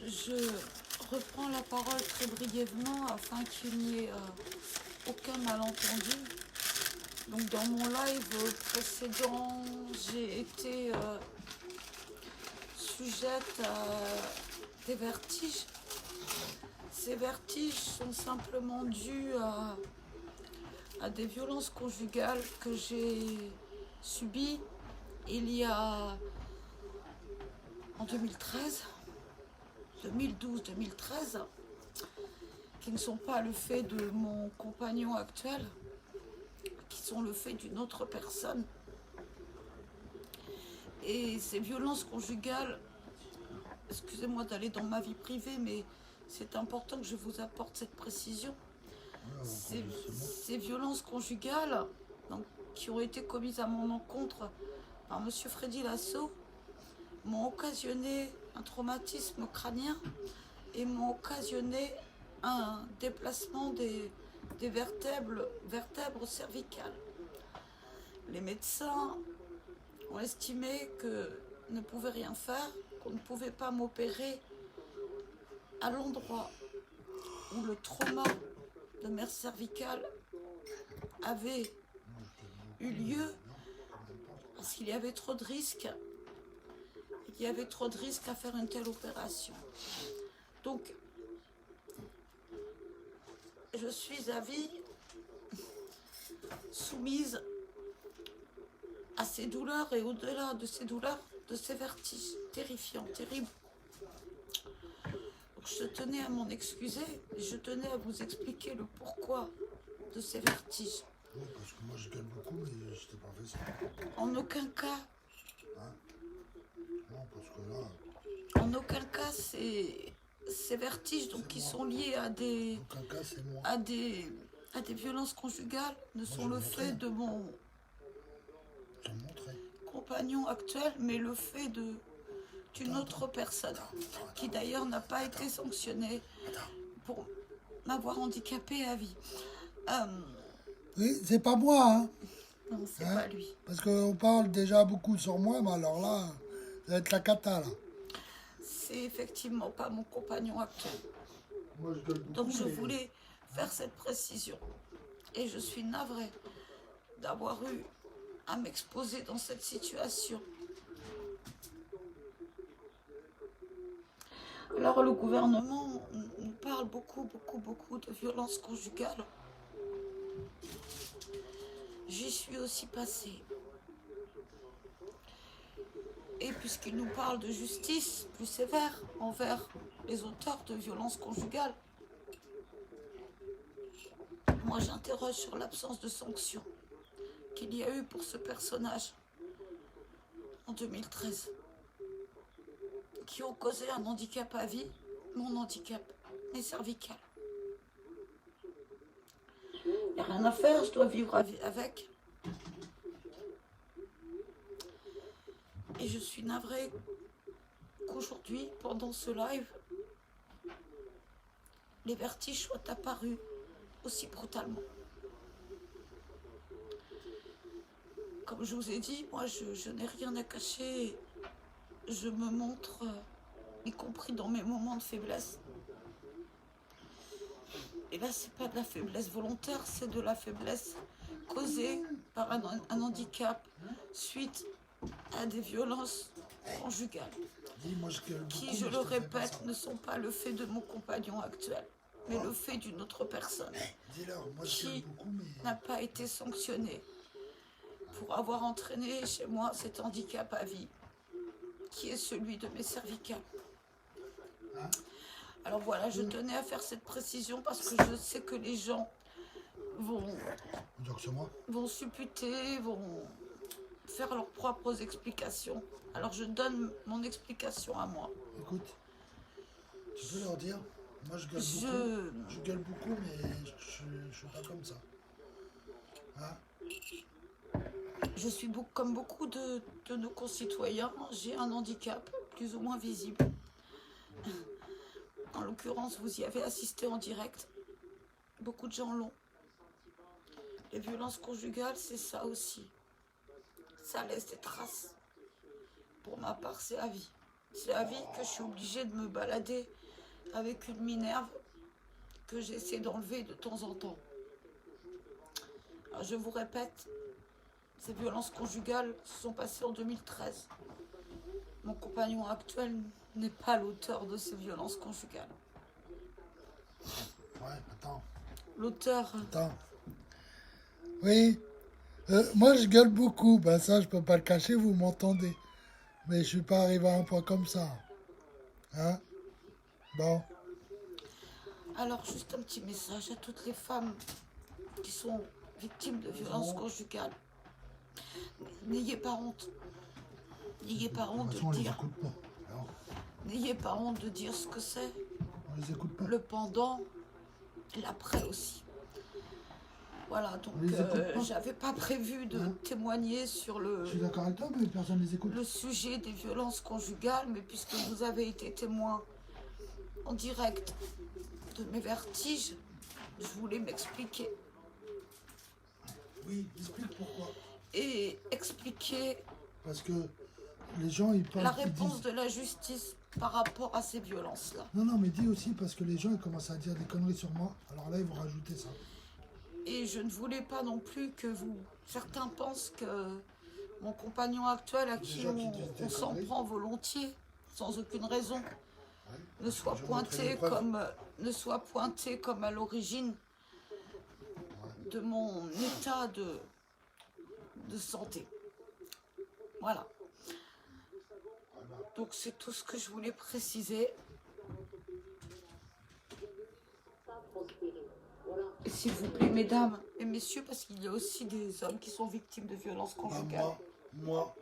Je reprends la parole très brièvement afin qu'il n'y ait aucun malentendu. Donc dans mon live précédent, j'ai été sujette à des vertiges. Ces vertiges sont simplement dus à des violences conjugales que j'ai subies il y a en 2013, 2012-2013, qui ne sont pas le fait de mon compagnon actuel, qui sont le fait d'une autre personne. Et ces violences conjugales, excusez-moi d'aller dans ma vie privée, mais c'est important que je vous apporte cette précision. Ces violences conjugales, donc, qui ont été commises à mon encontre par M. Freddy Lasso, m'ont occasionné un traumatisme crânien et m'ont occasionné un déplacement des vertèbres cervicales. Les médecins ont estimé que ne pouvaient rien faire, qu'on ne pouvait pas m'opérer à l'endroit où le trauma de mes cervicales avait eu lieu, parce qu'il y avait trop de risques. Il y avait trop de risques à faire une telle opération. Donc, je suis à vie soumise à ces douleurs et au-delà de ces douleurs, de ces vertiges terrifiants, terribles. Donc, je tenais à m'en excuser et je tenais à vous expliquer le pourquoi de ces vertiges. Oui, parce que moi je gueule beaucoup, mais je t'ai pas fait ça. En aucun cas. Hein? Non, parce que là. En aucun cas, ces vertiges donc, qui sont liés à des, en aucun cas, c'est moi. à des violences conjugales ne sont le fait de mon compagnon actuel, mais le fait d'une autre personne qui d'ailleurs n'a pas été sanctionnée pour m'avoir handicapée à vie. Oui, c'est pas moi, hein. Non, c'est pas lui. Parce qu'on parle déjà beaucoup sur moi, mais alors là, ça va être la cata, là. C'est effectivement pas mon compagnon actuel. Moi, je gueule beaucoup, donc je voulais faire cette précision. Et je suis navrée d'avoir eu à m'exposer dans cette situation. Alors le gouvernement nous parle beaucoup de violences conjugales. J'y suis aussi passée. Et puisqu'il nous parle de justice plus sévère envers les auteurs de violences conjugales, moi j'interroge sur l'absence de sanctions qu'il y a eu pour ce personnage en 2013, qui ont causé un handicap à vie, mon handicap, mes cervicales. Il n'y a rien à faire, je dois vivre avec. Et je suis navrée qu'aujourd'hui, pendant ce live, les vertiges soient apparus aussi brutalement. Comme je vous ai dit, moi je n'ai rien à cacher. Je me montre, y compris dans mes moments de faiblesse. Et là, c'est pas de la faiblesse volontaire, c'est de la faiblesse causée par un handicap suite à des violences conjugales, qui, je le répète, ne sont pas le fait de mon compagnon actuel, mais le fait d'une autre personne qui n'a pas été sanctionnée pour avoir entraîné chez moi cet handicap à vie, qui est celui de mes cervicales. Alors voilà, je tenais à faire cette précision parce que je sais que les gens vont supputer, vont faire leurs propres explications. Alors je donne mon explication à moi. Écoute, tu peux leur dire, moi je gueule beaucoup, mais je suis pas comme ça. Hein? Je suis comme beaucoup de nos concitoyens, j'ai un handicap plus ou moins visible. En l'occurrence, vous y avez assisté en direct. Beaucoup de gens l'ont. Les violences conjugales, c'est ça aussi. Ça laisse des traces. Pour ma part, c'est à vie. C'est la vie que je suis obligée de me balader avec une minerve que j'essaie d'enlever de temps en temps. Alors, je vous répète, ces violences conjugales se sont passées en 2013. Mon compagnon actuel n'est pas l'auteur de ces violences conjugales. Ouais, attends. L'auteur... Attends. Oui, moi je gueule beaucoup. Ben ça, je peux pas le cacher, vous m'entendez. Mais je suis pas arrivé à un point comme ça. Hein? Bon. Alors, juste un petit message à toutes les femmes qui sont victimes de violences conjugales. N'ayez pas honte. N'ayez pas honte De toute façon, on de les dire. écoute pas. Alors, N'ayez pas honte de dire ce que c'est. on les écoute pas. Le pendant et l'après aussi. Voilà, donc On les écoute pas. j'avais pas prévu de témoigner sur Je suis d'accord avec toi, mais personne les écoute. le sujet des violences conjugales, mais puisque vous avez été témoin en direct de mes vertiges, je voulais m'expliquer. Oui, explique pourquoi. Et expliquer Parce que les gens, ils parlent. la ils réponse disent... de la justice par rapport à ces violences-là. Non, non, mais dis aussi parce que les gens, ils commencent à dire des conneries sur moi. Alors là, ils vont rajouter ça. Et je ne voulais pas non plus que vous... Certains pensent que mon compagnon actuel, à qui Déjà qu'ils disent des on s'en conneries. prend volontiers, sans aucune raison, Ouais. ne soit Je vais montrer les pointé comme à l'origine de mon état de santé. Voilà. Donc c'est tout ce que je voulais préciser. Et s'il vous plaît, mesdames et messieurs, parce qu'il y a aussi des hommes qui sont victimes de violences Bah, conjugales. moi,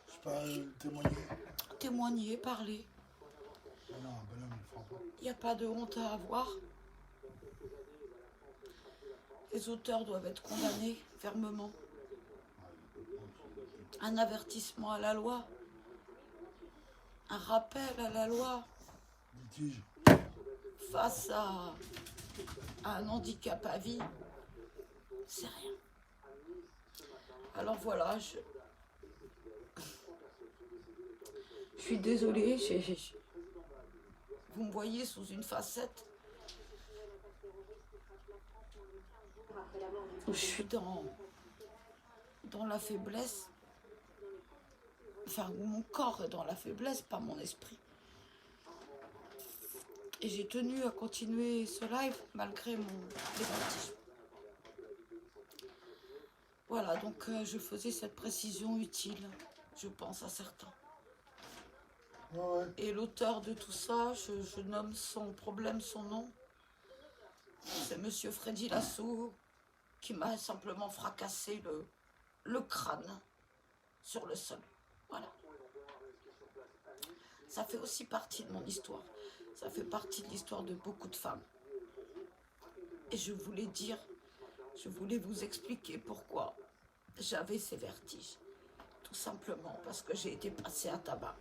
je peux pas témoigner. Témoignez, parlez. Non, non, un bonhomme, il fera pas. Il n'y a pas de honte à avoir. Les auteurs doivent être condamnés fermement. Un avertissement à la loi. Un rappel à la loi Litige. face à un handicap à vie. C'est rien. Alors voilà, je suis désolée, vous me voyez sous une facette où je suis dans la faiblesse, enfin où mon corps est dans la faiblesse, pas mon esprit. Et j'ai tenu à continuer ce live malgré les vertiges. Voilà, donc je faisais cette précision utile, je pense à certains. Ouais. Et l'auteur de tout ça, je nomme son problème, son nom. C'est Monsieur Freddy Lasso qui m'a simplement fracassé le crâne sur le sol. Voilà. Ça fait aussi partie de mon histoire. Ça fait partie de l'histoire de beaucoup de femmes. Et je voulais vous expliquer pourquoi j'avais ces vertiges. Tout simplement parce que j'ai été passée à tabac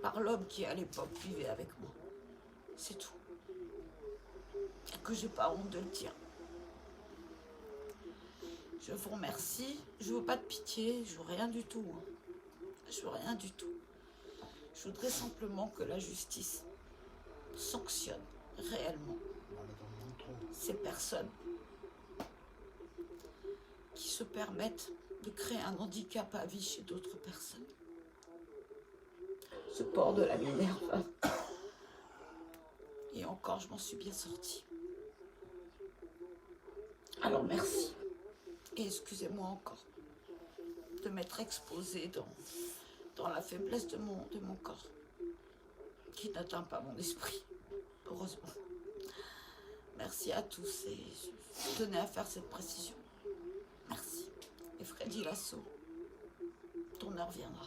par l'homme qui à l'époque vivait avec moi. C'est tout. Et que j'ai pas honte de le dire. Je vous remercie. Je veux pas de pitié, je veux rien du tout. Je veux rien du tout. Je voudrais simplement que la justice sanctionne réellement ces personnes qui se permettent de créer un handicap à vie chez d'autres personnes. Ce port de la minerve. Et encore, je m'en suis bien sortie. Alors merci. Et excusez-moi encore de m'être exposée dans la faiblesse de mon corps, qui n'atteint pas mon esprit, heureusement. Merci à tous et je tenais à faire cette précision. Merci. Et Freddy Lasso, ton heure viendra.